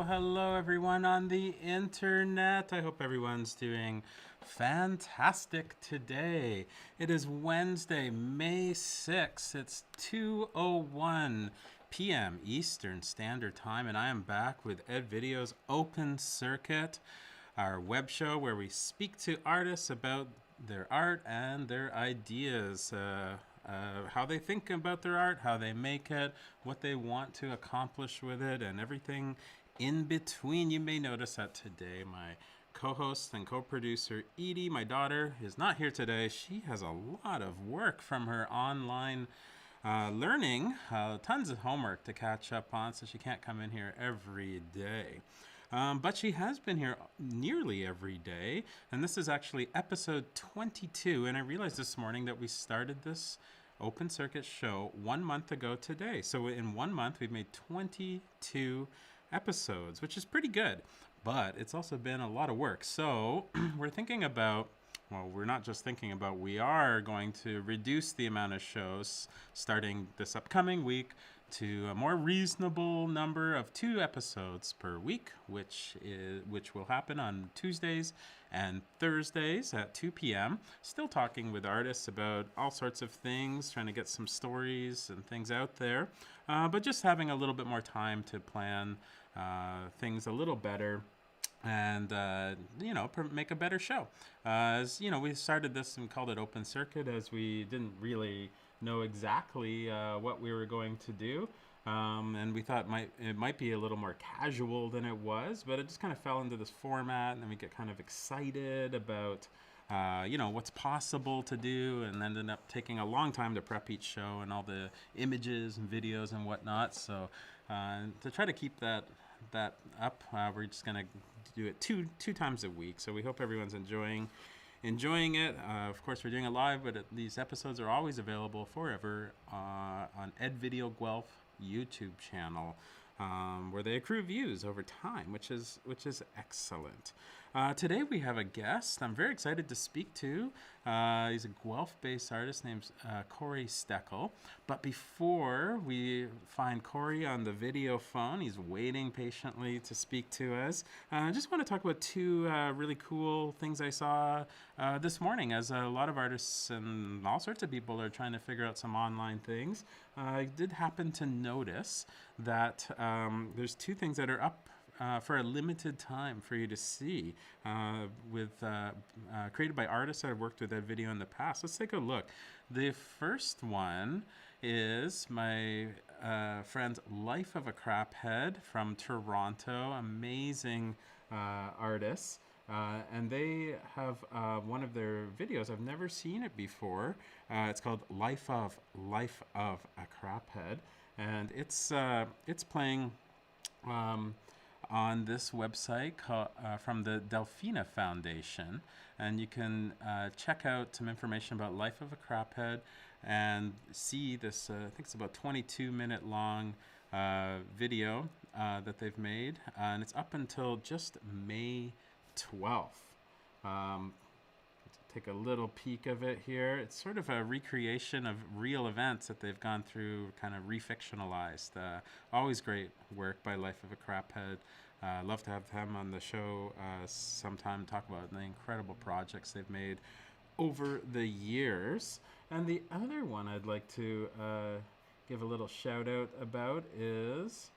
Hello everyone on the internet. I hope everyone's doing fantastic today. It is Wednesday, May 6th. It's 2:01 p.m. Eastern Standard Time, and I am back with Ed Video's Open Circuit, our web show where we speak to artists about their art and their ideas. How they think about their art, how they make it, what they want to accomplish with it, and everything in between. You may notice that today my co-host and co-producer Edie, my daughter, is not here today. She has a lot of work from her online learning, tons of homework to catch up on, so she can't come in here every day. But she has been here nearly every day, and this is actually episode 22, and I realized this morning that we started this Open Circuit show 1 month ago today. So in 1 month, we've made 22 episodes, which is pretty good, but it's also been a lot of work. So we're thinking about, well, we're not just thinking about, we are going to reduce the amount of shows starting this upcoming week to a more reasonable number of 2 episodes per week, which will happen on Tuesdays and Thursdays at 2 p.m. Still talking with artists about all sorts of things, trying to get some stories and things out there, but just having a little bit more time to plan things a little better and make a better show. As you know, we started this and called it Open Circuit, as we didn't really know exactly what we were going to do, and we thought it might be a little more casual than it was, but it just kind of fell into this format, and then we get kind of excited about what's possible to do, and ended up taking a long time to prep each show and all the images and videos and whatnot. So to try to keep that up, we're just gonna do it two times a week. So we hope everyone's enjoying it. Of course, we're doing it live, but these episodes are always available forever on Ed Video Guelph YouTube channel, where they accrue views over time, which is excellent. Today we have a guest I'm very excited to speak to. He's a Guelph-based artist named Korey Steckle. But before we find Korey on the video phone, he's waiting patiently to speak to us. I just want to talk about 2 really cool things I saw this morning, as a lot of artists and all sorts of people are trying to figure out some online things. I did happen to notice that there's 2 things that are up for a limited time for you to see, created by artists that have worked with that video in the past. Let's take a look. The first one is my friend's Life of a Craphead from Toronto. Amazing artists. And they have one of their videos. I've never seen it before. It's called Life of a Craphead, and it's playing on this website from the Delphina Foundation, and you can check out some information about Life of a Craphead and see this. I think it's about 22-minute long video that they've made, and it's up until just May 12th. Take a little peek of it here. It's sort of a recreation of real events that they've gone through, kind of refictionalized. Always great work by Life of a Craphead. Love to have them on the show sometime, talk about the incredible projects they've made over the years. And the other one I'd like to give a little shout out about is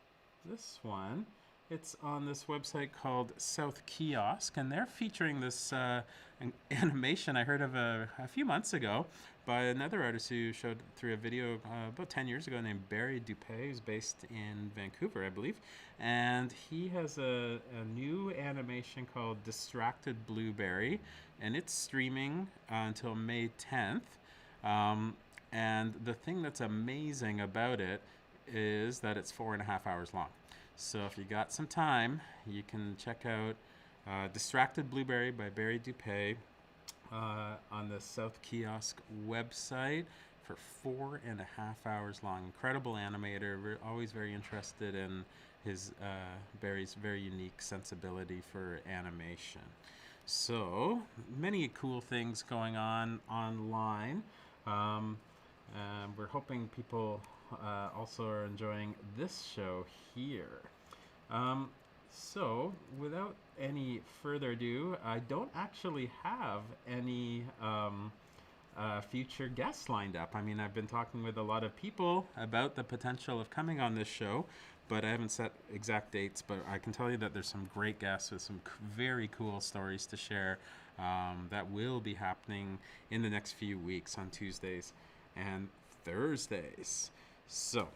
this one. It's on this website called South Kiosk, and they're featuring this animation I heard of a few months ago by another artist who showed through a video about 10 years ago named Barry Dupé, who's based in Vancouver, I believe. And he has a new animation called Distracted Blueberry, and it's streaming until May 10th. Um, and the thing that's amazing about it is that it's 4.5 hours long. So if you got some time, you can check out Distracted Blueberry by Barry Dupé on the South Kiosk website for 4.5 hours long. Incredible animator. We're always very interested in his Barry's very unique sensibility for animation. So many cool things going on online. We're hoping people also are enjoying this show here. So, without any further ado, I don't actually have any future guests lined up. I mean, I've been talking with a lot of people about the potential of coming on this show, but I haven't set exact dates. But I can tell you that there's some great guests with some very cool stories to share that will be happening in the next few weeks on Tuesdays and Thursdays. So,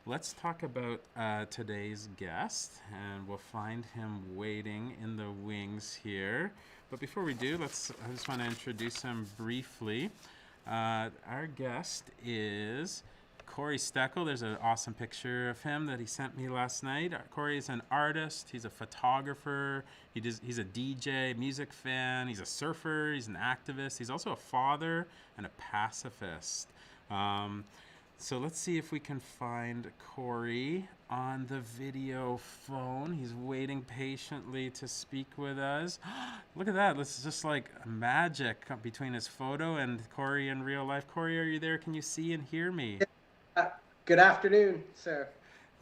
let's talk about today's guest, and we'll find him waiting in the wings here. But before we do, I just want to introduce him briefly. Our guest is Korey Steckle. There's an awesome picture of him that he sent me last night. Korey is an artist. He's a photographer. He's a DJ, music fan. He's a surfer. He's an activist. He's also a father and a pacifist. So let's see if we can find Korey on the video phone. He's waiting patiently to speak with us. Look at that. This is just like magic between his photo and Korey in real life. Korey, are you there? Can you see and hear me? Good afternoon, sir.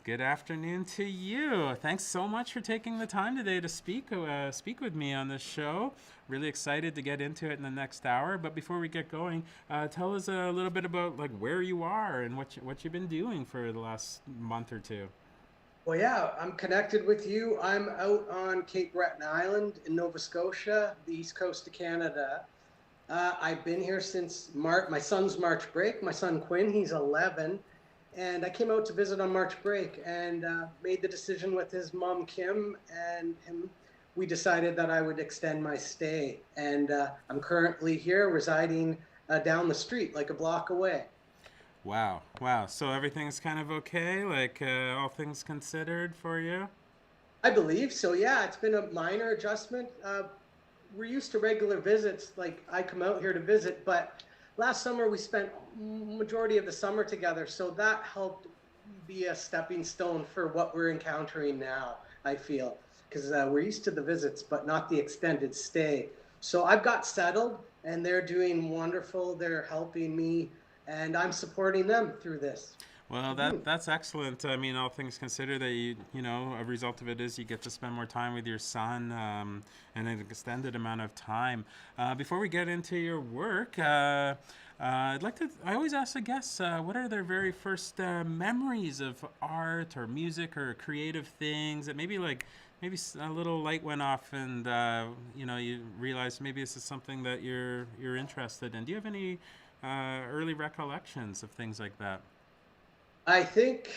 Good afternoon to you. Thanks so much for taking the time today to speak with me on this show. Really excited to get into it in the next hour. But before we get going, tell us a little bit about like where you are and what you've been doing for the last month or two. Well, yeah, I'm connected with you. I'm out on Cape Breton Island in Nova Scotia, the east coast of Canada. I've been here since my son's March break. My son Quinn, he's 11. And I came out to visit on March break and made the decision with his mom, Kim, and him. We decided that I would extend my stay. And I'm currently here residing down the street, like a block away. Wow. So everything's kind of okay, like all things considered for you? I believe so, yeah. It's been a minor adjustment. We're used to regular visits, like I come out here to visit, but last summer we spent majority of the summer together, so that helped be a stepping stone for what we're encountering now, I feel, because we're used to the visits but not the extended stay. So I've got settled and they're doing wonderful. They're helping me and I'm supporting them through this. Well, that's excellent. I mean, all things considered, that you know, a result of it is you get to spend more time with your son, and an extended amount of time. Before we get into your work, I'd like to. I always ask the guests, what are their very first memories of art or music or creative things that maybe a little light went off and you know, you realized maybe this is something that you're interested in. Do you have any early recollections of things like that? I think,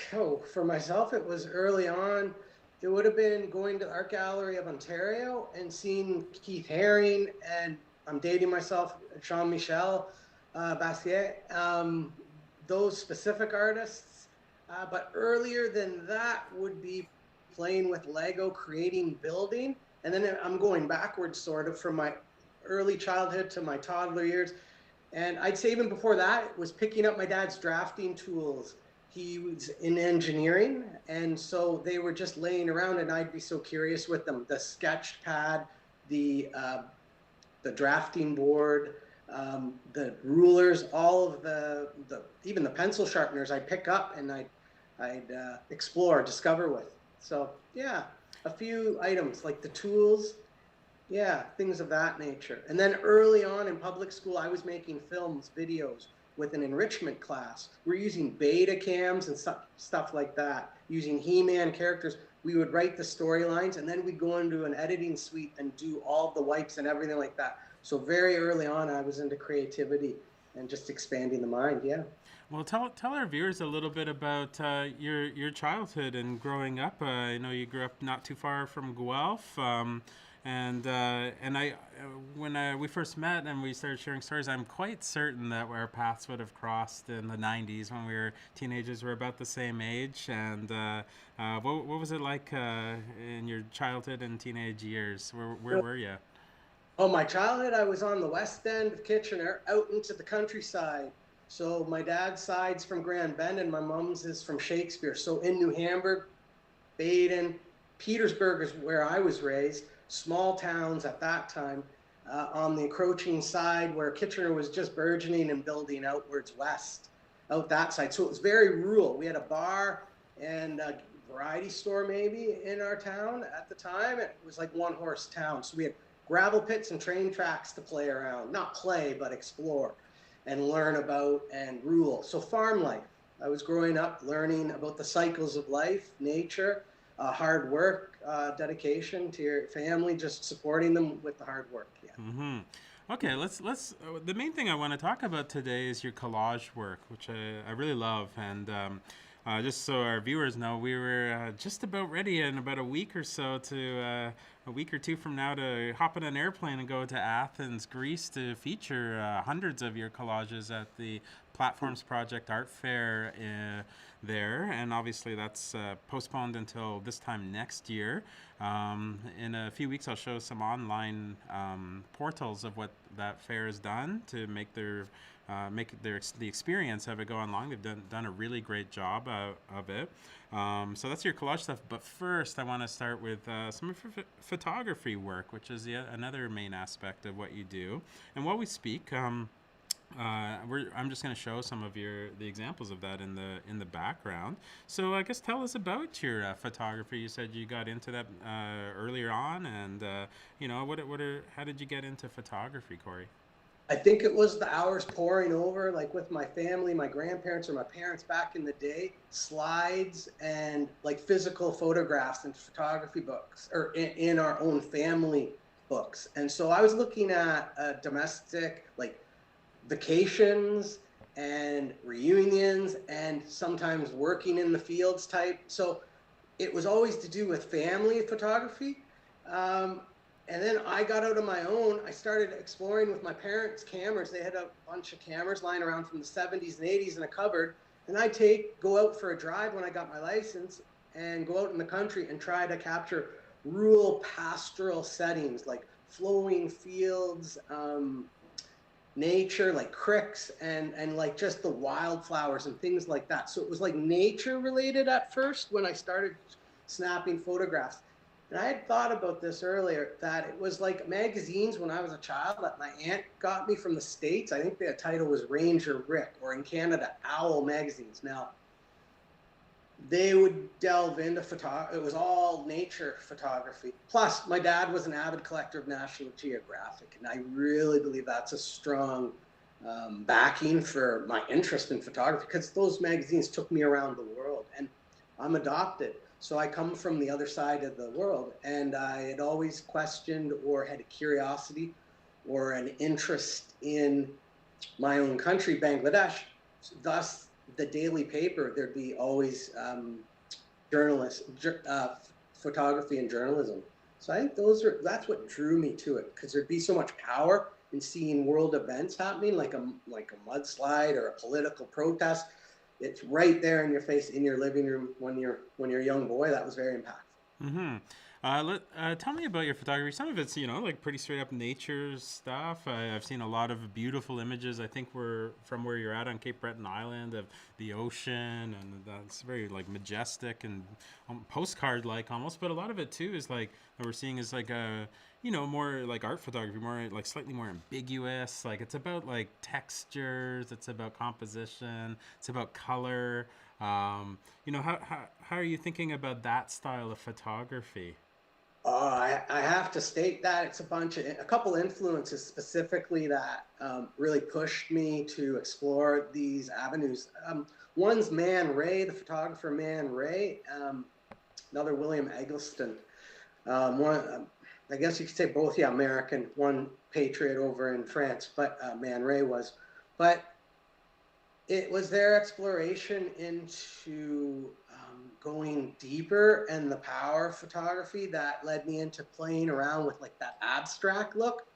for myself, it was early on. It would have been going to the Art Gallery of Ontario and seeing Keith Haring, and I'm dating myself, Jean-Michel Basquiat, those specific artists. But earlier than that would be playing with Lego, creating, building. And then I'm going backwards sort of from my early childhood to my toddler years. And I'd say even before that, it was picking up my dad's drafting tools. He was in engineering, and so they were just laying around, and I'd be so curious with them. The sketch pad, the drafting board, the rulers, all of the even the pencil sharpeners I'd pick up and I'd explore, discover with. So yeah, a few items like the tools, yeah, things of that nature. And then early on in public school, I was making films, videos with an enrichment class. We're using beta cams and stuff like that, using He-Man characters, we would write the storylines, and then we'd go into an editing suite and do all the wipes and everything like that. So very early on, I was into creativity and just expanding the mind. Yeah. Well, tell our viewers a little bit about your childhood and growing up. I know you grew up not too far from Guelph, and when we first met and we started sharing stories, I'm quite certain that our paths would have crossed in the '90s when we were teenagers. We're about the same age, and what was it like in your childhood and teenage years? Where were you? Oh, my childhood, I was on the west end of Kitchener, out into the countryside. So my dad's side's from Grand Bend, and my mom's is from Shakespeare. So in New Hamburg, Baden, Petersburg is where I was raised. Small towns at that time. On the encroaching side, where Kitchener was just burgeoning and building outwards west, out that side. So it was very rural. We had a bar and a variety store maybe in our town at the time. It was like one horse town. So we had gravel pits and train tracks to play around, not play, but explore and learn about and rule. So farm life. I was growing up learning about the cycles of life, nature, hard work, dedication to your family, just supporting them with the hard work. Yeah. Mm-hmm. Okay, let's. The main thing I want to talk about today is your collage work, which I really love, and just so our viewers know, we were just about ready in about a week or so a week or two from now to hop on an airplane and go to Athens, Greece to feature hundreds of your collages at the Platforms Project Art Fair there. And obviously that's postponed until this time next year. In a few weeks I'll show some online portals of what that fair has done to make the experience of it go online. They've done a really great job of it. So that's your collage stuff. But first, I want to start with some of your photography work, which is another main aspect of what you do. And while we speak, I'm just going to show some of the examples of that in the background. So I guess tell us about your photography. You said you got into that earlier on, and how did you get into photography, Korey? I think it was the hours pouring over, like with my family, my grandparents or my parents back in the day, slides and like physical photographs and photography books, or in our own family books. And so I was looking at domestic, like vacations and reunions and sometimes working in the fields type. So it was always to do with family photography. And then I got out on my own. I started exploring with my parents' cameras. They had a bunch of cameras lying around from the 70s and 80s in a cupboard. And I'd go out for a drive when I got my license and go out in the country and try to capture rural pastoral settings like flowing fields, nature, like cricks and like just the wildflowers and things like that. So it was like nature related at first when I started snapping photographs. And I had thought about this earlier, that it was like magazines when I was a child that my aunt got me from the States. I think the title was Ranger Rick, or in Canada, Owl magazines. Now, they would delve into photography. It was all nature photography. Plus, my dad was an avid collector of National Geographic, and I really believe that's a strong backing for my interest in photography, because those magazines took me around the world, and I'm adopted. So I come from the other side of the world, and I had always questioned or had a curiosity or an interest in my own country, Bangladesh. Thus, the daily paper, there'd be always photography and journalism. So I think that's what drew me to it, because there'd be so much power in seeing world events happening, like a mudslide or a political protest. It's right there in your face, in your living room when you're a young boy. That was very impactful. Mm-hmm. Tell me about your photography. Some of it's, like pretty straight up nature stuff. I've seen a lot of beautiful images. I think we're from where you're at on Cape Breton Island, of the ocean, and that's very like majestic and postcard-like almost. But a lot of it too is like that we're seeing is like a more like art photography, more like slightly more ambiguous. Like it's about like textures, it's about composition, it's about color. How are you thinking about that style of photography? I have to state that it's a couple influences specifically that really pushed me to explore these avenues. One's Man Ray, the photographer Man Ray. another William Eggleston. I guess you could say both, yeah, American, one patriot over in France, but Man Ray was. But it was their exploration into going deeper and the power of photography that led me into playing around with like that abstract look.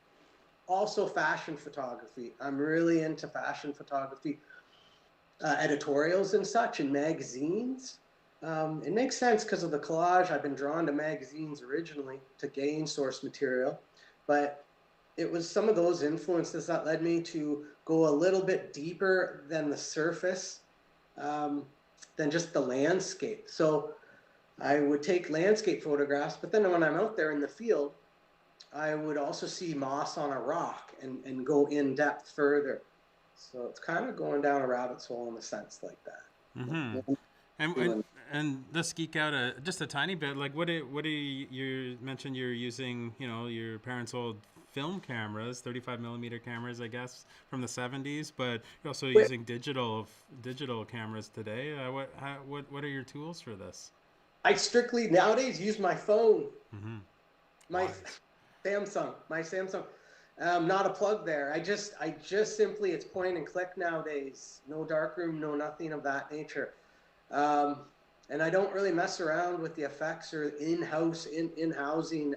Also fashion photography. I'm really into fashion photography, editorials and such in magazines. It makes sense because of the collage. I've been drawn to magazines originally to gain source material, but it was some of those influences that led me to go a little bit deeper than the surface, than just the landscape. So I would take landscape photographs, but then when I'm out there in the field, I would also see moss on a rock and go in depth further. So it's kind of going down a rabbit hole in a sense like that. Mm-hmm. And let's geek out just a tiny bit. Like, what do you mentioned you're using, your parents' old film cameras, 35 millimeter cameras, I guess, from the 70s, but you're also using digital cameras today. What are your tools for this? I strictly nowadays use my phone. Mm-hmm. My Samsung. Not a plug there. I just simply, it's point and click nowadays. No darkroom, no nothing of that nature. And I don't really mess around with the effects or in-housing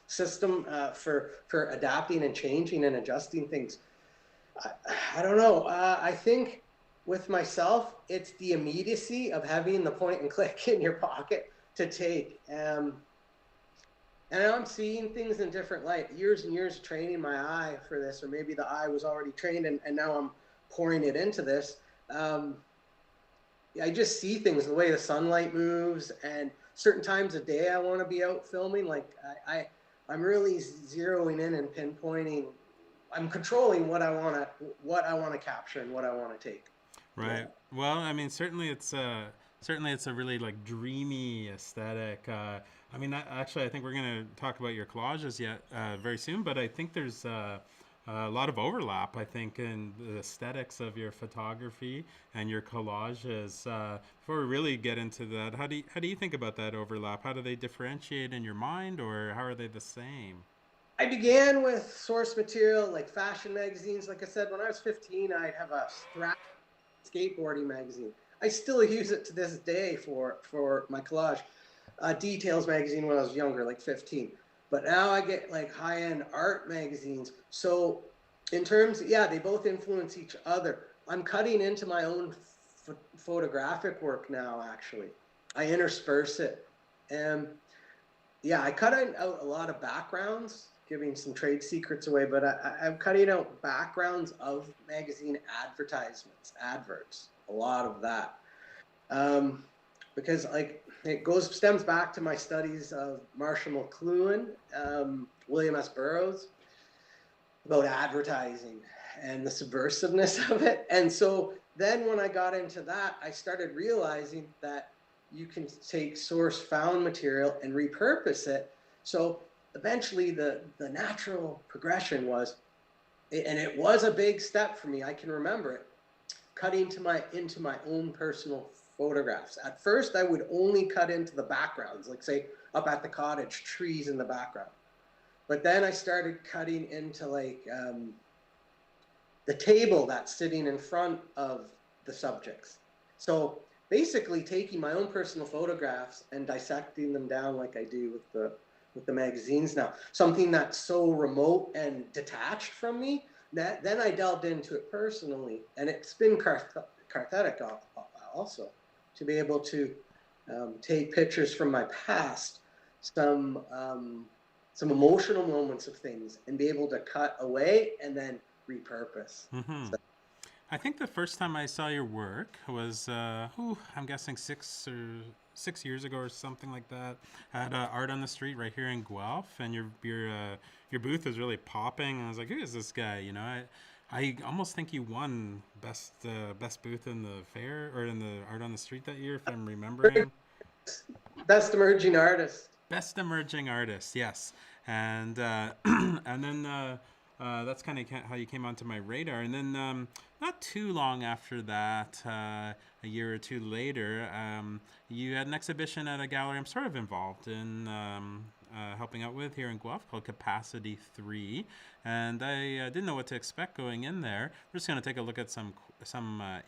system for adapting and changing and adjusting things. I don't know. I think with myself, it's the immediacy of having the point and click in your pocket to take. And I'm seeing things in different light. Years and years of training my eye for this, or maybe the eye was already trained and now I'm pouring it into this. I just see things, the way the sunlight moves, and certain times of day I want to be out filming. Like I'm really zeroing in and pinpointing. I'm controlling what I want to capture and what I want to take. Right. Yeah. Well, I mean, certainly it's a really like dreamy aesthetic. I mean, actually, I think we're going to talk about your collages yet very soon, but I think there's a lot of overlap, I think, in the aesthetics of your photography and your collages. Before we really get into that, how do you think about that overlap? How do they differentiate in your mind, or how are they the same? I began with source material like fashion magazines. Like I said, when I was 15, I'd have a strap skateboarding magazine. I still use it to this day for my collage. Details magazine when I was younger, like 15. But now I get like high-end art magazines. So in terms, yeah, they both influence each other. I'm cutting into my own photographic work now, actually. I intersperse it. And yeah, I cut out a lot of backgrounds, giving some trade secrets away, but I'm cutting out backgrounds of magazine adverts, a lot of that. Because like it stems back to my studies of Marshall McLuhan, William S. Burroughs, about advertising and the subversiveness of it. And so then when I got into that, I started realizing that you can take source found material and repurpose it. So eventually the natural progression was, and it was a big step for me, I can remember it, cutting into my own personal photographs. At first, I would only cut into the backgrounds, like say up at the cottage, trees in the background. But then I started cutting into like the table that's sitting in front of the subjects. So basically taking my own personal photographs and dissecting them down like I do with the magazines now. Something that's so remote and detached from me, that then I delved into it personally, and it's been cathartic also to be able to take pictures from my past, some emotional moments of things, and be able to cut away and then repurpose. Mm-hmm. So, I think the first time I saw your work was, I'm guessing 6 years ago or something like that. At Art on the Street right here in Guelph, and your booth was really popping. I was like, who is this guy? I almost think you won best booth in the fair or in the Art on the Street that year, if I'm remembering. Best emerging artist. Best emerging artist, yes. And and then that's kind of how you came onto my radar. And then not too long after that, a year or two later, you had an exhibition at a gallery I'm sort of involved in. Helping out with here in Guelph called Capacity 3, and I didn't know what to expect going in there. We're just going to take a look at some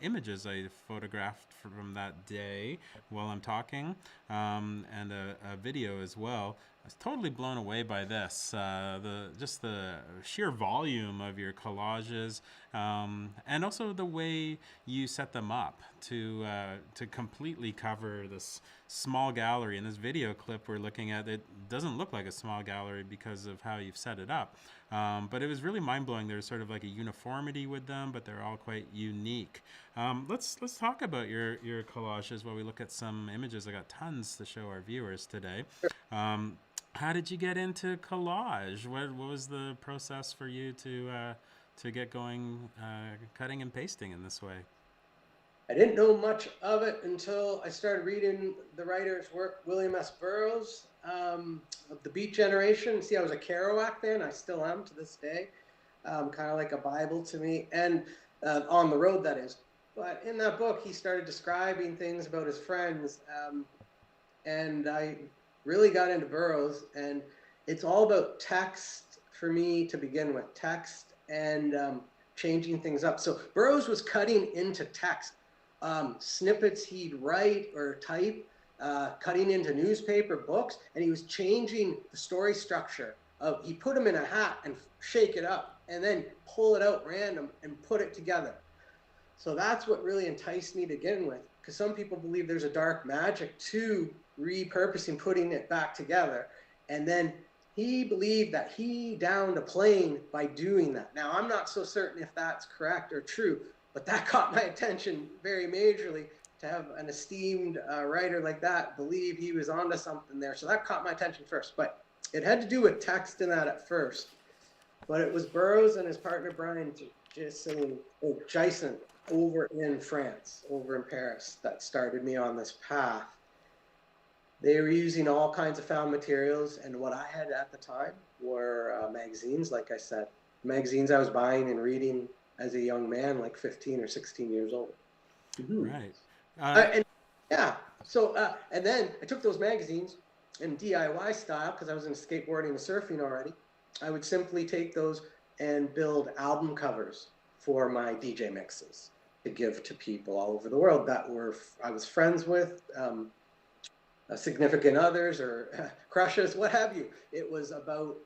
images I photographed from that day while I'm talking, and a video as well. I was totally blown away by this. The sheer volume of your collages, and also the way you set them up to completely cover this small gallery. In this video clip we're looking at, it doesn't look like a small gallery because of how you've set it up. But it was really mind-blowing. There's sort of like a uniformity with them, but they're all quite unique. Let's talk about your collages while we look at some images. I got tons to show our viewers today. How did you get into collage? What was the process for you to get going cutting and pasting in this way? I didn't know much of it until I started reading the writer's work, William S. Burroughs, of the Beat Generation. See, I was a Kerouac fan. I still am to this day. Kind of like a Bible to me, and on the road, that is. But in that book, he started describing things about his friends, and I really got into Burroughs, and it's all about text for me to begin with, text and changing things up. So Burroughs was cutting into text. Snippets he'd write or type, cutting into newspaper books, and he was changing the story structure. He put them in a hat and shake it up, and then pull it out random and put it together. So that's what really enticed me to begin with, because some people believe there's a dark magic to repurposing, putting it back together. And then he believed that he downed a plane by doing that. Now, I'm not so certain if that's correct or true, but that caught my attention very majorly, to have an esteemed writer like that believe he was onto something there. So that caught my attention first. But it had to do with text in that at first. But it was Burroughs and his partner Brian Jason over in France, over in Paris, that started me on this path. They were using all kinds of found materials, and what I had at the time were magazines, like I said. Magazines I was buying and reading as a young man, like 15 or 16 years old. Mm-hmm. Right. And then I took those magazines in DIY style, because I was in skateboarding and surfing already. I would simply take those and build album covers for my DJ mixes to give to people all over the world that I was friends with, significant others or crushes, what have you. It was about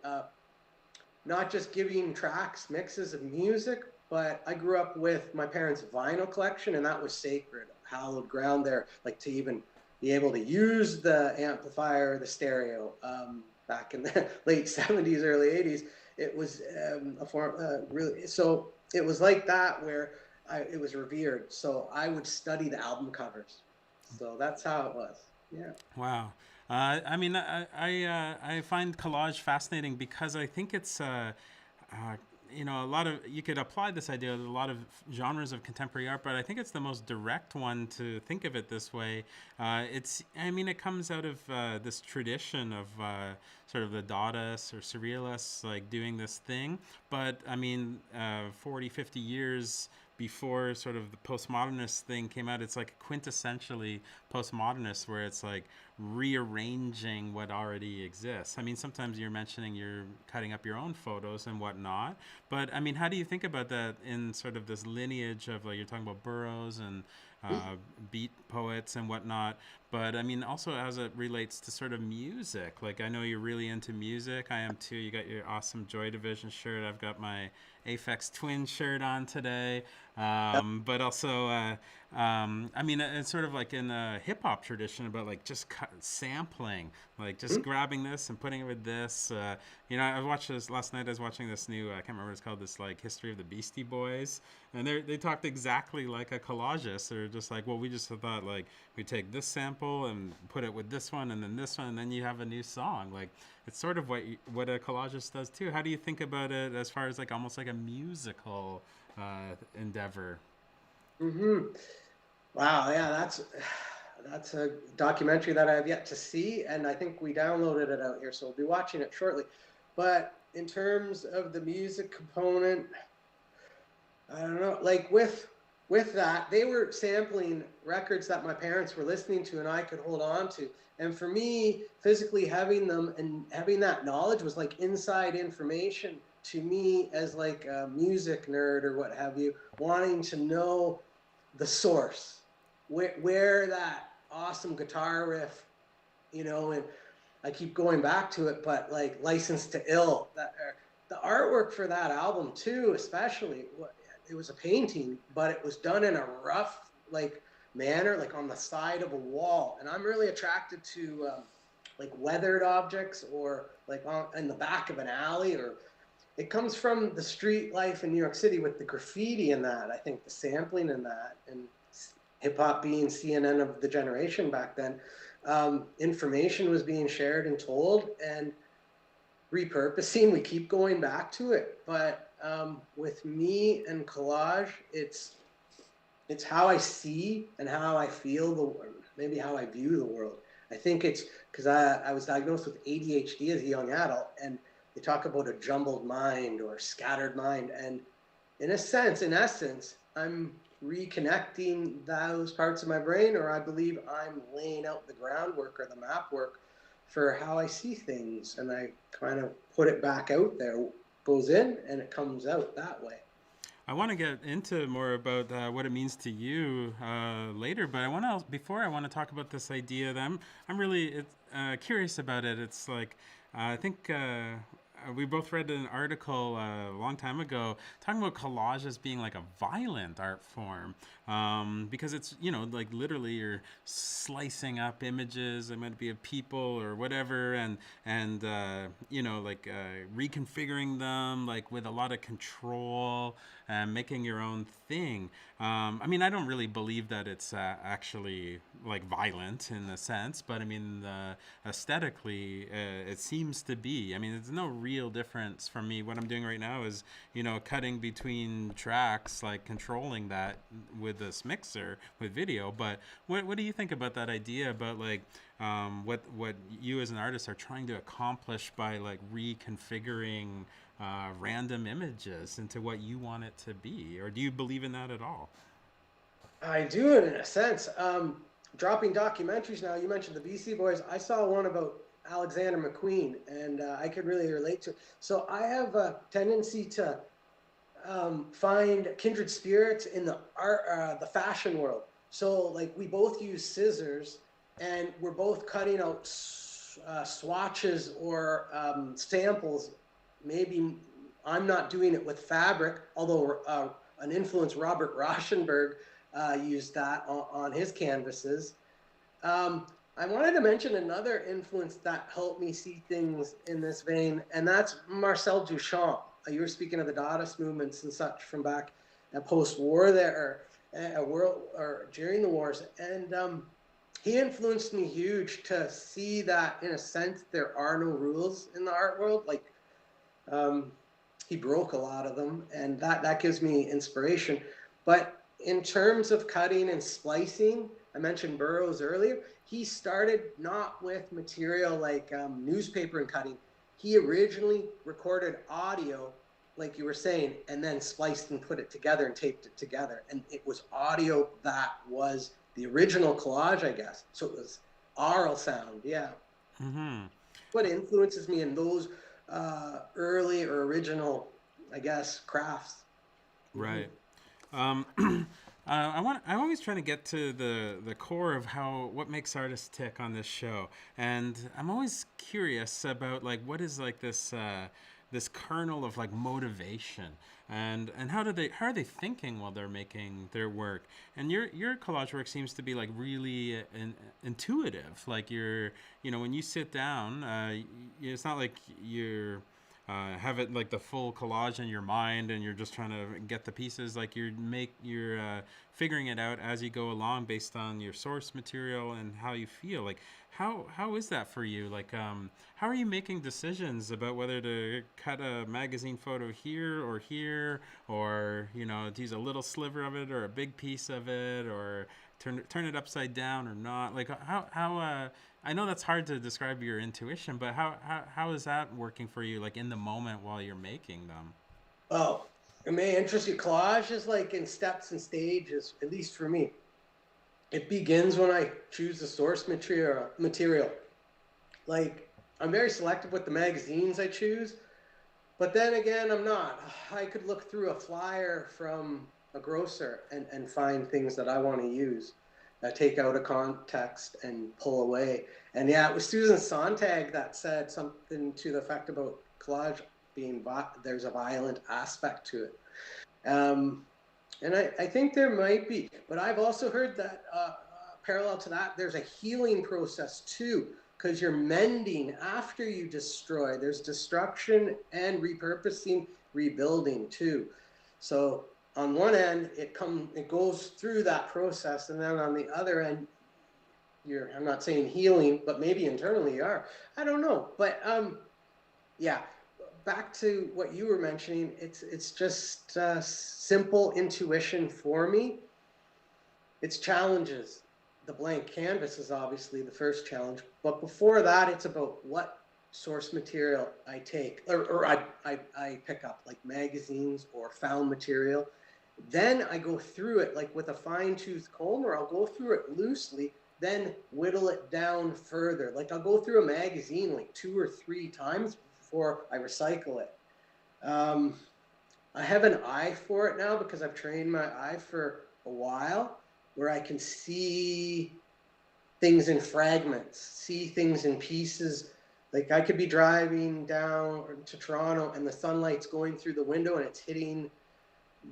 not just giving tracks, mixes of music, but I grew up with my parents' vinyl collection, and that was sacred, hallowed ground there, like to even be able to use the amplifier, the stereo, back in the late 70s, early 80s. It was a form, really, so it was like that where it was revered. So I would study the album covers. So that's how it was. Yeah. Wow. I find collage fascinating because I think it's a lot of, you could apply this idea to a lot of genres of contemporary art, but I think it's the most direct one to think of it this way. It comes out of this tradition of sort of the Dadaists or Surrealists, like doing this thing. But 40, 50 years before sort of the postmodernist thing came out, it's like quintessentially postmodernist, where it's like rearranging what already exists. Sometimes you're mentioning you're cutting up your own photos and whatnot, but how do you think about that in sort of this lineage of, like, you're talking about Burroughs and beat poets and whatnot, but also as it relates to sort of music? Like, I know you're really into music. I am too. You got your awesome Joy Division shirt. I've got my Aphex Twin shirt on today. But also, it's sort of like in a hip hop tradition about like just sampling, like just grabbing this and putting it with this. I watched this last night. I was watching this new, I can't remember what it's called, this like History of the Beastie Boys. And they talked exactly like a collagist. They're just like, well, we just thought like we take this sample and put it with this one and then this one, and then you have a new song. Like, it's sort of what a collagist does too. How do you think about it as far as like almost like a musical endeavor? Mm-hmm. Wow, yeah, that's a documentary that I have yet to see, and I think we downloaded it out here, so we'll be watching it shortly. But in terms of the music component, I don't know, like with with that, they were sampling records that my parents were listening to and I could hold on to. And for me, physically having them and having that knowledge was like inside information to me as like a music nerd or what have you, wanting to know the source, where that awesome guitar riff, and I keep going back to it, but like License to Ill, the artwork for that album too, especially, it was a painting, but it was done in a rough like manner, like on the side of a wall. And I'm really attracted to like weathered objects or like in the back of an alley, or it comes from the street life in New York City with the graffiti and that. I think the sampling in that, and hip hop being CNN of the generation back then, information was being shared and told and repurposing. We keep going back to it, but with me and collage, it's how I see and how I feel the world, maybe how I view the world. I think it's because I was diagnosed with ADHD as a young adult, and they talk about a jumbled mind or scattered mind, and in a sense, in essence, I'm reconnecting those parts of my brain, or I believe I'm laying out the groundwork or the map work for how I see things, and I kind of put it back out there, goes in and it comes out that way. I want to get into more about what it means to you later, but I want to before I want to talk about this idea that I'm really curious about it. It's like I think we both read an article a long time ago talking about collage as being like a violent art form, because it's like literally you're slicing up images. It might be of people or whatever, and like reconfiguring them like with a lot of control and making your own thing. I mean, I don't really believe that it's actually like violent in a sense, but I mean, aesthetically, it seems to be. I mean, there's no real difference for me. What I'm doing right now is, cutting between tracks, like controlling that with this mixer with video. But what do you think about that idea about like what you as an artist are trying to accomplish by like reconfiguring random images into what you want it to be? Or do you believe in that at all? I do, in a sense. Dropping documentaries now. You mentioned the BC Boys. I saw one about Alexander McQueen, and I could really relate to it. So I have a tendency to find kindred spirits in the art, the fashion world. So like we both use scissors, and we're both cutting out swatches or samples. Maybe I'm not doing it with fabric, although an influence, Robert Rauschenberg, used that on his canvases. I wanted to mention another influence that helped me see things in this vein, and that's Marcel Duchamp. You were speaking of the Dadaist movements and such from back post-war there, or world or during the wars, and he influenced me huge to see that in a sense there are no rules in the art world. Like he broke a lot of them, and that gives me inspiration. But in terms of cutting and splicing, I mentioned Burroughs earlier. He started not with material like newspaper and cutting. He originally recorded audio, like you were saying, and then spliced and put it together and taped it together. And it was audio that was the original collage, I guess. So it was aural sound, yeah. Mm-hmm. What influences me in those early or original, I guess, crafts. Right. Um, I'm always trying to get to the core of what makes artists tick on this show, and I'm always curious about like what is like this kernel of like motivation, and how are they thinking while they're making their work. And your collage work seems to be like really intuitive. Like when you sit down, it's not like you're have it like the full collage in your mind and you're just trying to get the pieces. Like you're figuring it out as you go along based on your source material and how you feel. Like how is that for you? Like how are you making decisions about whether to cut a magazine photo here, or to use a little sliver of it or a big piece of it, or turn it upside down or not? Like how I know that's hard to describe your intuition, but how is that working for you, like in the moment while you're making them? Oh, It may interest you. Collage is like in steps and stages, at least for me. It begins when I choose the source material. Like, I'm very selective with the magazines I choose, but then again, I'm not. I could look through a flyer from a grocer and find things that I want to use, take out of context and pull away. And yeah, it was Susan Sontag that said something to the effect about collage being, there's a violent aspect to it. And I think there might be, but I've also heard that parallel to that, there's a healing process too, because you're mending after you destroy. There's destruction and repurposing, rebuilding too. So on one end, it goes through that process, and then on the other end, I'm not saying healing, but maybe internally you are. I don't know, but yeah. Back to what you were mentioning, it's just simple intuition for me. It's challenges. The blank canvas is obviously the first challenge, but before that, it's about what source material I take or I pick up, like magazines or found material. Then I go through it like with a fine-tooth comb, or I'll go through it loosely, then whittle it down further. Like I'll go through a magazine like 2 or 3 times before I recycle it. I have an eye for it now because I've trained my eye for a while, where I can see things in fragments, see things in pieces. Like I could be driving down to Toronto and the sunlight's going through the window and it's hitting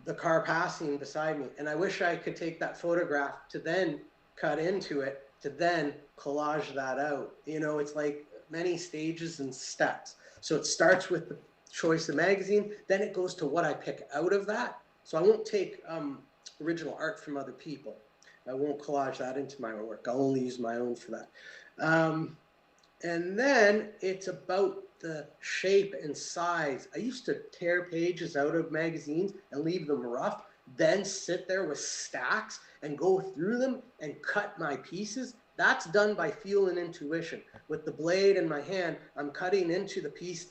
the car passing beside me. And I wish I could take that photograph to then cut into it, to then collage that out. You know, it's like many stages and steps. So it starts with the choice of magazine, then it goes to what I pick out of that. So I won't take original art from other people. I won't collage that into my work. I'll only use my own for that. And then it's about the shape and size. I used to tear pages out of magazines and leave them rough, then sit there with stacks and go through them and cut my pieces. That's done by feel and intuition. With the blade in my hand, I'm cutting into the piece,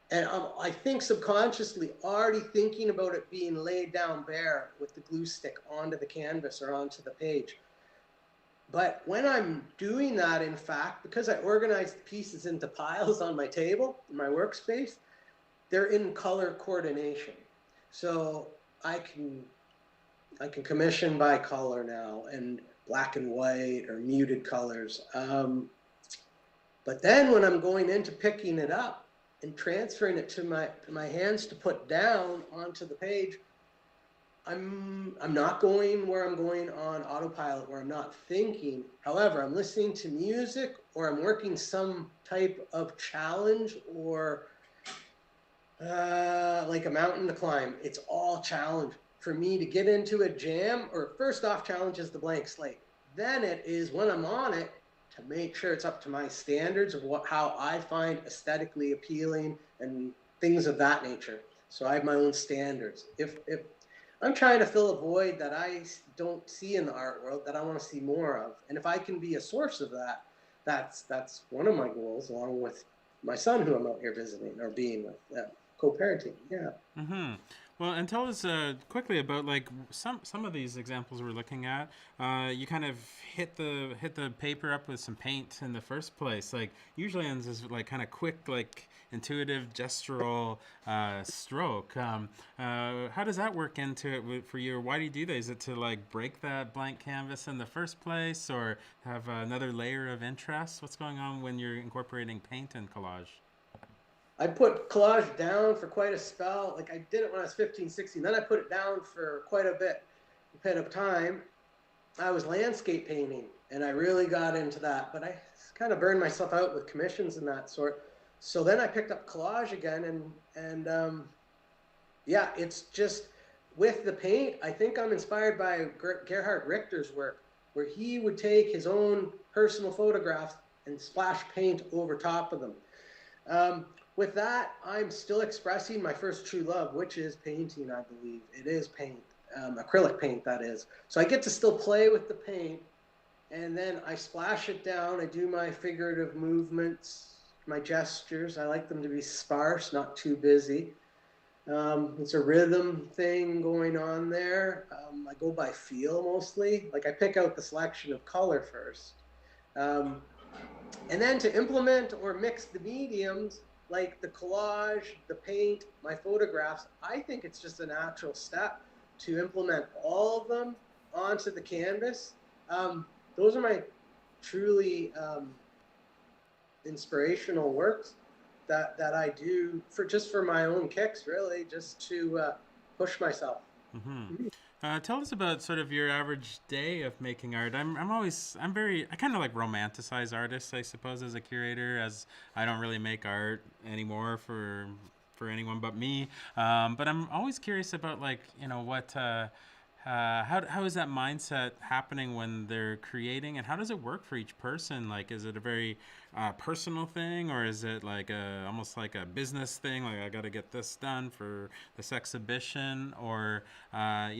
and I think subconsciously already thinking about it being laid down bare with the glue stick onto the canvas or onto the page. But when I'm doing that, in fact, because I organize the pieces into piles on my table, in my workspace, they're in color coordination. So I can commission by color now, and black and white or muted colors. But then when I'm going into picking it up and transferring it to my hands to put down onto the page, I'm not going where I'm going on autopilot, where I'm not thinking. However, I'm listening to music, or I'm working some type of challenge, or like a mountain to climb. It's all challenge. For me to get into a jam, or first off, challenge is the blank slate. Then it is when I'm on it to make sure it's up to my standards of how I find aesthetically appealing and things of that nature. So I have my own standards. If I'm trying to fill a void that I don't see in the art world that I want to see more of, and if I can be a source of that, that's one of my goals, along with my son who I'm out here visiting or being with, co-parenting. Yeah. Mm-hmm. Well, and tell us quickly about like some of these examples we're looking at. You kind of hit the paper up with some paint in the first place. Like usually ends as like kind of quick, like intuitive gestural stroke. How does that work into it for you? Or why do you do that? Is it to like break that blank canvas in the first place, or have another layer of interest? What's going on when you're incorporating paint and collage? I put collage down for quite a spell. Like I did it when I was 15, 16. Then I put it down for quite a bit of time. I was landscape painting, and I really got into that. But I kind of burned myself out with commissions and that sort. So then I picked up collage again, and yeah, it's just with the paint. I think I'm inspired by Gerhard Richter's work, where he would take his own personal photographs and splash paint over top of them. With that, I'm still expressing my first true love, which is painting, I believe. It is paint, acrylic paint, that is. So I get to still play with the paint, and then I splash it down. I do my figurative movements, my gestures. I like them to be sparse, not too busy. It's a rhythm thing going on there. I go by feel mostly. Like I pick out the selection of color first. Um, and then to implement or mix the mediums, like the collage, the paint, my photographs, I think it's just a natural step to implement all of them onto the canvas. Those are my truly inspirational works that I do for just for my own kicks, really, just to push myself. Mm-hmm. Tell us about sort of your average day of making art. I kind of like romanticize artists, I suppose, as a curator, as I don't really make art anymore for anyone but me. But I'm always curious about like, how is that mindset happening when they're creating, and how does it work for each person? Like, is it a very personal thing, or is it like almost like a business thing? Like, I got to get this done for this exhibition, or I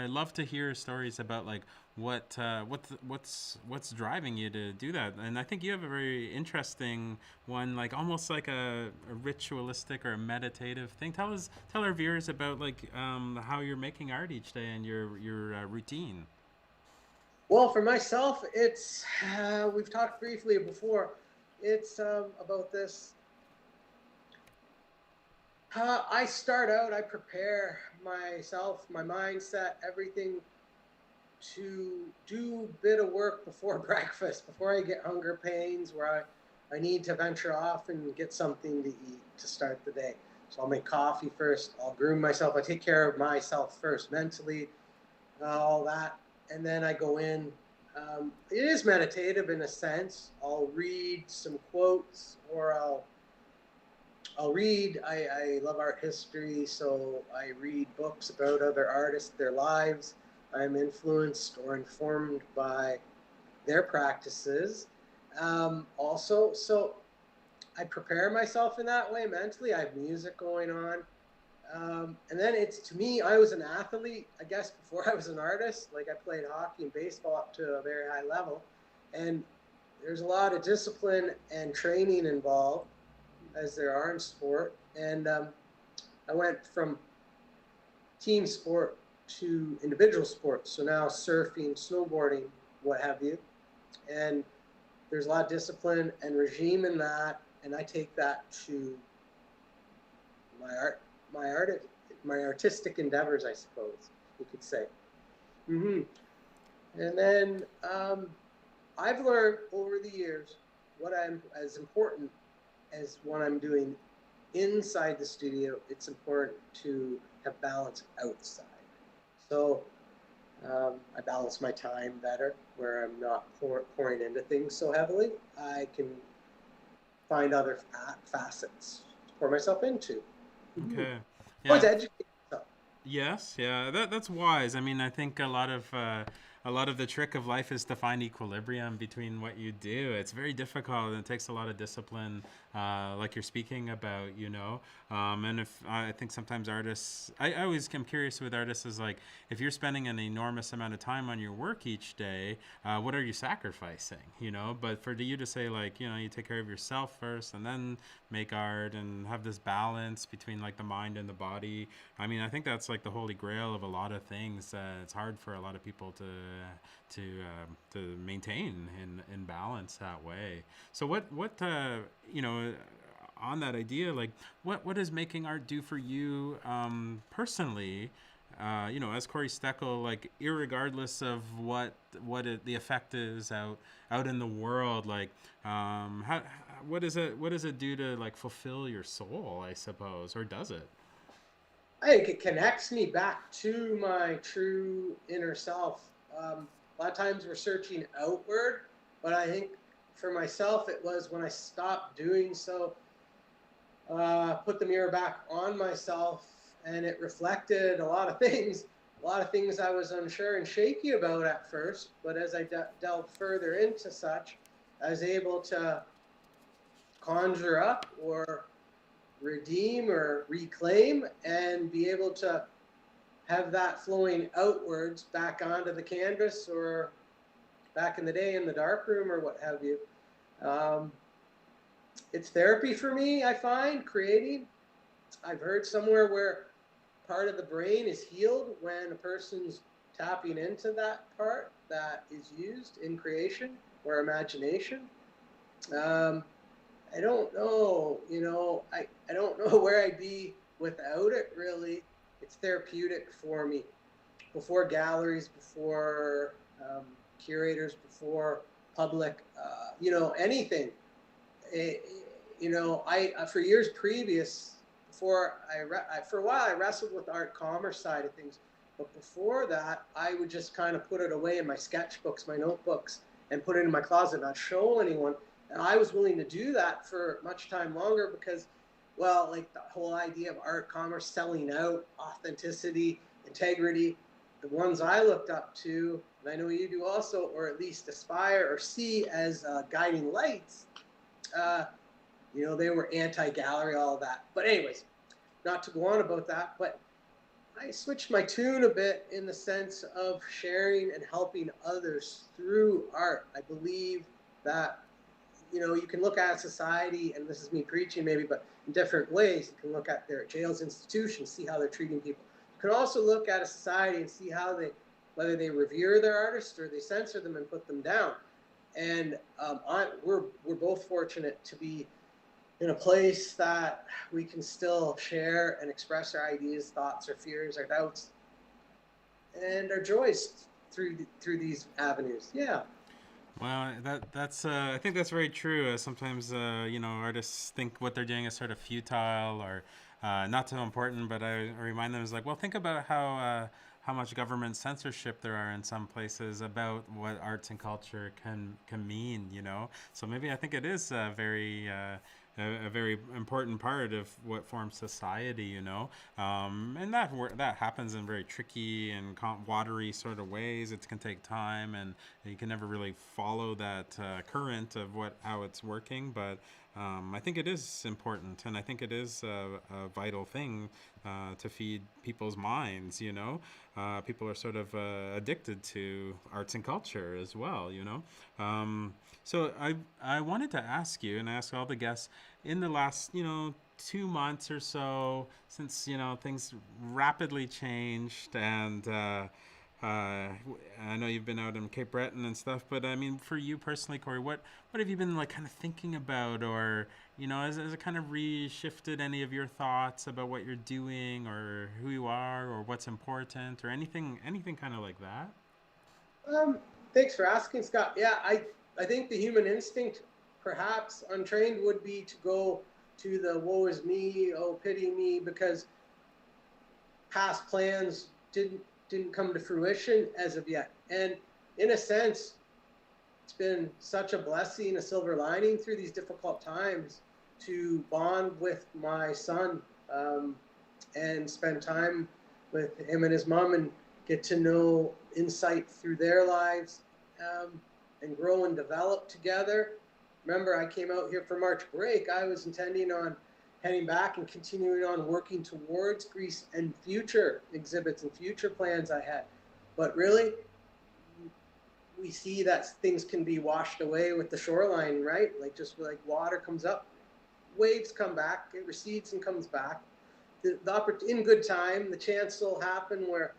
love to hear stories about like what's driving you to do that. And I think you have a very interesting one, like almost like a ritualistic or a meditative thing. Tell our viewers about like how you're making art each day and your routine. Well, for myself, it's we've talked briefly before. It's about this. I start out. I prepare myself, my mindset, everything to do a bit of work before breakfast, before I get hunger pains, where I need to venture off and get something to eat to start the day. So I'll make coffee first. I'll groom myself. I take care of myself first, mentally, all that, and then I go in. It is meditative in a sense. I'll read some quotes, or I'll read. I love art history, so I read books about other artists, their lives. I'm influenced or informed by their practices. Also, so I prepare myself in that way mentally. I have music going on. And then it's to me, I was an athlete, I guess, before I was an artist. Like I played hockey and baseball up to a very high level. And there's a lot of discipline and training involved, as there are in sport. And I went from team sport to individual sports. So now surfing, snowboarding, what have you. And there's a lot of discipline and regime in that. And I take that to my art, my art, my artistic endeavors, I suppose you could say. Mm-hmm. And then I've learned over the years what I'm as important as what I'm doing inside the studio. It's important to have balance outside. So I balance my time better, where I'm not pouring into things so heavily. I can find other facets to pour myself into. Mm-hmm. Okay. Always Yeah. educate myself. Yes, yeah, that's wise. I mean, I think a lot of the trick of life is to find equilibrium between what you do. It's very difficult and it takes a lot of discipline, like you're speaking about, you know. And if I think sometimes artists, I always am curious with artists is like if you're spending an enormous amount of time on your work each day, what are you sacrificing, you know? But for you to say like, you know, you take care of yourself first and then make art and have this balance between like the mind and the body. I mean, I think that's like the holy grail of a lot of things. It's hard for a lot of people to maintain in balance that way. So what you know on that idea, like what does making art do for you personally? You know, as Korey Steckle, like, irregardless of the effect is out in the world, like, what does it do to like fulfill your soul, I suppose, or does it? I think it connects me back to my true inner self. A lot of times we're searching outward, but I think for myself, it was when I stopped doing so, put the mirror back on myself, and it reflected a lot of things I was unsure and shaky about at first. But as I delved further into such, I was able to conjure up or redeem or reclaim and be able to have that flowing outwards back onto the canvas or back in the day in the dark room or what have you. Um, it's therapy for me, I find, creating. I've heard somewhere where part of the brain is healed when a person's tapping into that part that is used in creation or imagination. Um, I don't know, I don't know where I'd be without it really. It's therapeutic for me. Before galleries, before curators, before public, anything. It, I for years previous, for a while I wrestled with the art commerce side of things, but before that I would just kind of put it away in my sketchbooks, my notebooks, and put it in my closet, not show anyone. And I was willing to do that for much time longer because, well, like the whole idea of art commerce, selling out, authenticity, integrity, the ones I looked up to, and I know you do also, or at least aspire or see as guiding lights, uh, they were anti-gallery, all of that. But anyways, not to go on about that, but I switched my tune a bit in the sense of sharing and helping others through art. I believe that, you can look at society, and this is me preaching maybe, but in different ways. You can look at their jails, institutions, see how they're treating people. You can also look at a society and see whether they revere their artists or they censor them and put them down. And we're both fortunate to be in a place that we can still share and express our ideas, thoughts, our fears, our doubts, and our joys through these avenues. Yeah. Well, that's I think that's very true. Sometimes artists think what they're doing is sort of futile or not so important. But I remind them is like, well, think about how much government censorship there are in some places about what arts and culture can mean. So maybe I think it is a very important part of what forms society, and that happens in very tricky and watery sort of ways. It can take time, and you can never really follow that current of how it's working. But I think it is important, and I think it is a vital thing to feed people's minds. People are sort of addicted to arts and culture as well. So I wanted to ask you, and ask all the guests, in the last 2 months or so, since things rapidly changed, and I know you've been out in Cape Breton and stuff, but I mean, for you personally, Korey, what have you been like kind of thinking about, or has it kind of reshifted any of your thoughts about what you're doing, or who you are, or what's important, or anything kind of like that? Um, Thanks for asking, Scott. Yeah, I think the human instinct, perhaps untrained, would be to go to the woe is me, oh pity me, because past plans didn't come to fruition as of yet. And in a sense, it's been such a blessing, a silver lining through these difficult times to bond with my son, and spend time with him and his mom and get to know insight through their lives, and grow and develop together. Remember, I came out here for March break. I was intending on heading back and continuing on working towards Greece and future exhibits and future plans I had. But really, we see that things can be washed away with the shoreline, right? Like just like water comes up, waves come back, it recedes and comes back. In good time, the chance will happen where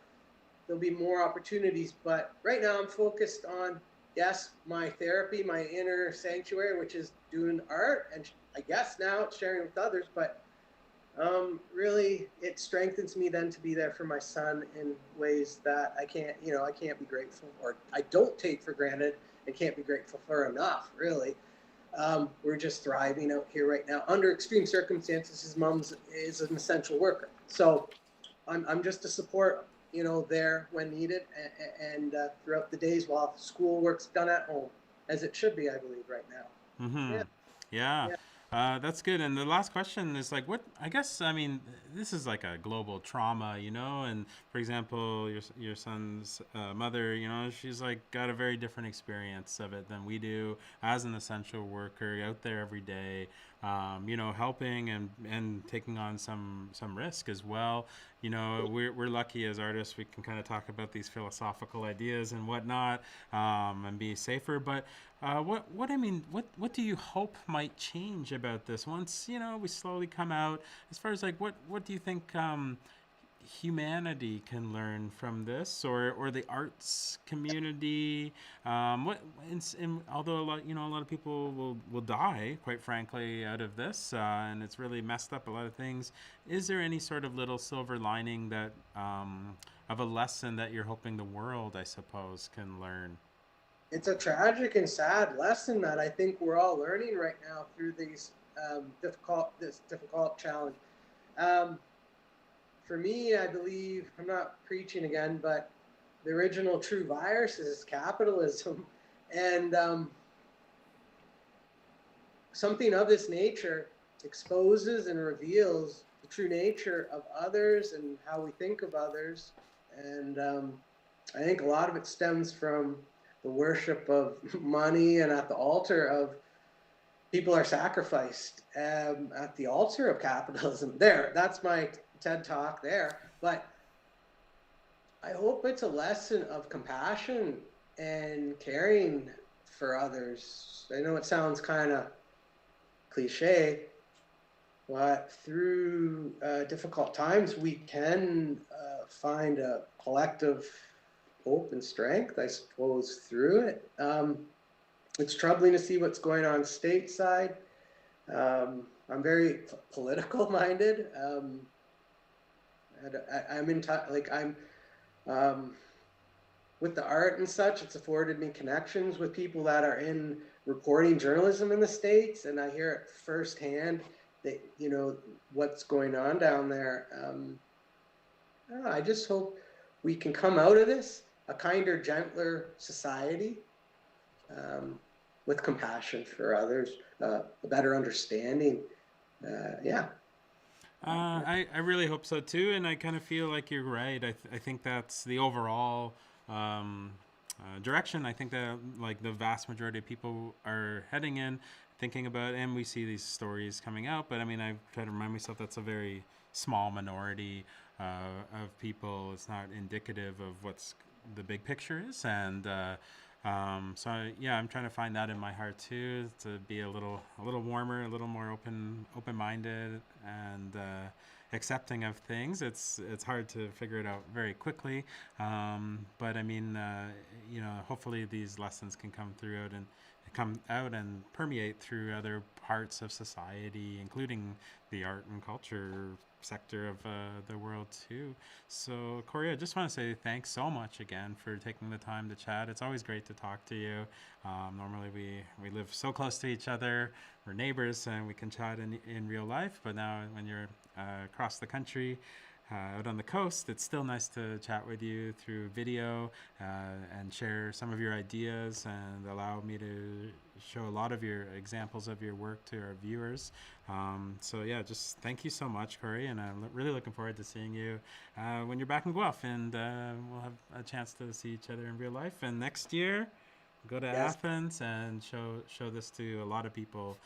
there'll be more opportunities. But right now I'm focused on, yes, my therapy, my inner sanctuary, which is doing art, and I guess now it's sharing with others. But really, it strengthens me then to be there for my son in ways that I can't be grateful, or I don't take for granted, and can't be grateful for enough, really. We're just thriving out here right now under extreme circumstances. His mom is an essential worker, so I'm just a support, there when needed, and throughout the days while school work's done at home, as it should be, I believe, right now. Mm-hmm. Yeah, Yeah. yeah. That's good. And the last question is like, what? I guess I mean, this is like a global trauma, And for example, your son's mother, she's like got a very different experience of it than we do as an essential worker out there every day, helping and taking on some risk as well. We're lucky as artists; we can kind of talk about these philosophical ideas and whatnot, and be safer. But what I mean, what do you hope might change about this once we slowly come out? As far as like what do you think humanity can learn from this, or the arts community? What although a lot of people will die, quite frankly, out of this, and it's really messed up a lot of things. Is there any sort of little silver lining that of a lesson that you're hoping the world, I suppose, can learn? It's a tragic and sad lesson that I think we're all learning right now through this difficult challenge. Um, for me, I believe I'm not preaching again, but the original true virus is capitalism, and something of this nature exposes and reveals the true nature of others and how we think of others. And I think a lot of it stems from the worship of money, and at the altar of people are sacrificed at the altar of capitalism. There, that's my TED talk there. But I hope it's a lesson of compassion and caring for others. I know it sounds kind of cliche, but through difficult times, we can find a collective hope and strength, I suppose, through it. It's troubling to see what's going on stateside. I'm very political minded. I'm in touch, like um, with the art and such. It's afforded me connections with people that are in reporting journalism in the States, and I hear it firsthand that what's going on down there. I don't know, I just hope we can come out of this a kinder, gentler society, with compassion for others, a better understanding. Yeah. I really hope so too, and I kind of feel like you're right. I think that's the overall direction. I think that like the vast majority of people are heading in, thinking about, and we see these stories coming out. But I mean, I try to remind myself that's a very small minority of people. It's not indicative of what's the big picture is, and yeah, I'm trying to find that in my heart too, to be a little warmer, a little more open-minded, and accepting of things. It's hard to figure it out very quickly, but I mean, hopefully these lessons can come out and permeate through other parts of society, including the art and culture sector of the world too. So, Korey, I just want to say thanks so much again for taking the time to chat. It's always great to talk to you. Normally, we live so close to each other, we're neighbors, and we can chat in real life. But now, when you're across the country, out on the coast, it's still nice to chat with you through video and share some of your ideas and allow me to show a lot of your examples of your work to our viewers. So yeah, just thank you so much, Korey, and I'm really looking forward to seeing you when you're back in Guelph, and we'll have a chance to see each other in real life. And next year, go to Yes. Athens and show this to a lot of people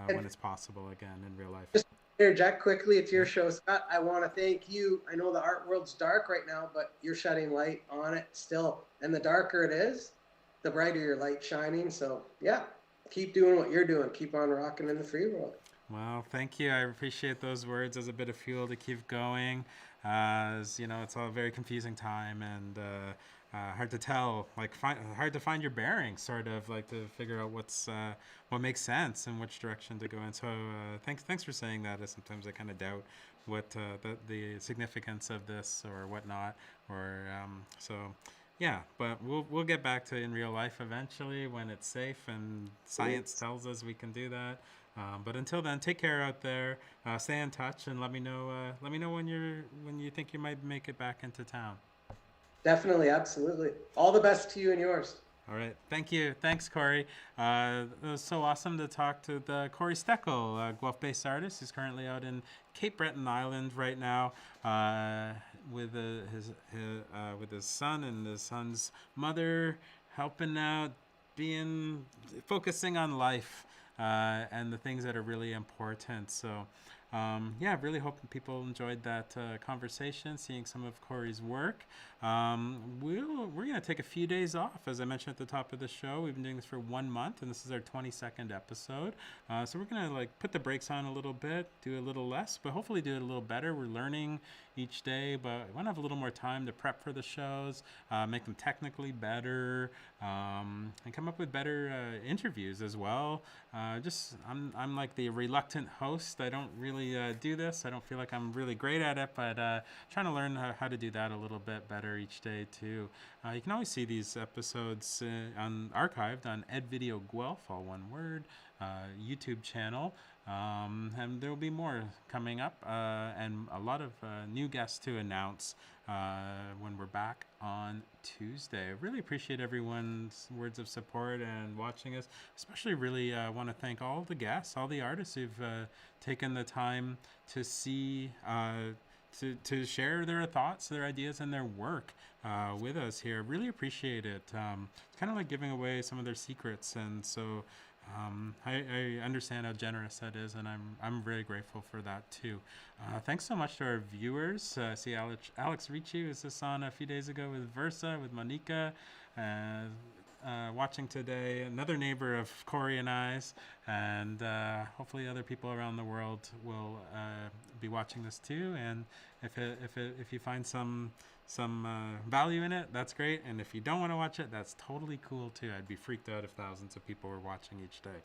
when it's possible again in real life. Just interject quickly. It's your show, Scott. I want to thank you. I know the art world's dark right now, but you're shedding light on it still. And the darker it is, the brighter your light shining. So yeah, keep doing what you're doing. Keep on rocking in the free world. Well, thank you. I appreciate those words as a bit of fuel to keep going. As you know, it's a very confusing time, and hard to tell, hard to find your bearings, sort of like to figure out what makes sense and which direction to go in. So thanks for saying that. As sometimes I kind of doubt what the significance of this or whatnot, or so. Yeah, but we'll get back to in real life eventually when it's safe and science tells us we can do that. But until then, take care out there. Stay in touch and let me know. Let me know when you think you might make it back into town. Definitely, absolutely. All the best to you and yours. All right. Thank you. Thanks, Korey. It was so awesome to talk to the Korey Steckle, a Guelph-based artist who's currently out in Cape Breton Island right now with his son and his son's mother, helping out, focusing on life and the things that are really important. So yeah, really hope people enjoyed that conversation, seeing some of Korey's work. We're going to take a few days off. As I mentioned at the top of the show, we've been doing this for 1 month, and this is our 22nd episode. So we're going to like put the brakes on a little bit, do a little less, but hopefully do it a little better. We're learning each day, but I want to have a little more time to prep for the shows, make them technically better, and come up with better interviews as well. I'm like the reluctant host. I don't really do this. I don't feel like I'm really great at it, but trying to learn how to do that a little bit better each day too. You can always see these episodes archived on Ed Video Guelph, all one word, YouTube channel. And there will be more coming up, and a lot of new guests to announce when we're back on Tuesday. I really appreciate everyone's words of support and watching us. Especially really want to thank all the guests, all the artists who've taken the time to see, to share their thoughts, their ideas, and their work with us here. Really appreciate it. It's kind of like giving away some of their secrets, and so I understand how generous that is, and I'm very grateful for that too. Thanks so much to our viewers. See, Alex Ricci was just on a few days ago with Versa, with Monica, watching today. Another neighbor of Korey and I's, and hopefully other people around the world will be watching this too. And if you find some value in it, that's great. And if you don't want to watch it, that's totally cool too. I'd be freaked out if thousands of people were watching each day.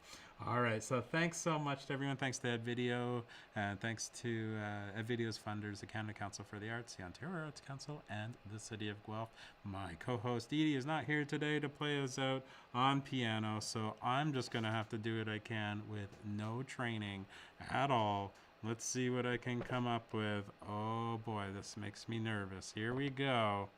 All right, so thanks so much to everyone. Thanks to Ed Video, and thanks to Ed Video's funders, the Canada Council for the Arts, the Ontario Arts Council, and the City of Guelph. My co-host Edie is not here today to play us out on piano, so I'm just gonna have to do what I can with no training at all. Let's see what I can come up with. Oh boy, this makes me nervous. Here we go.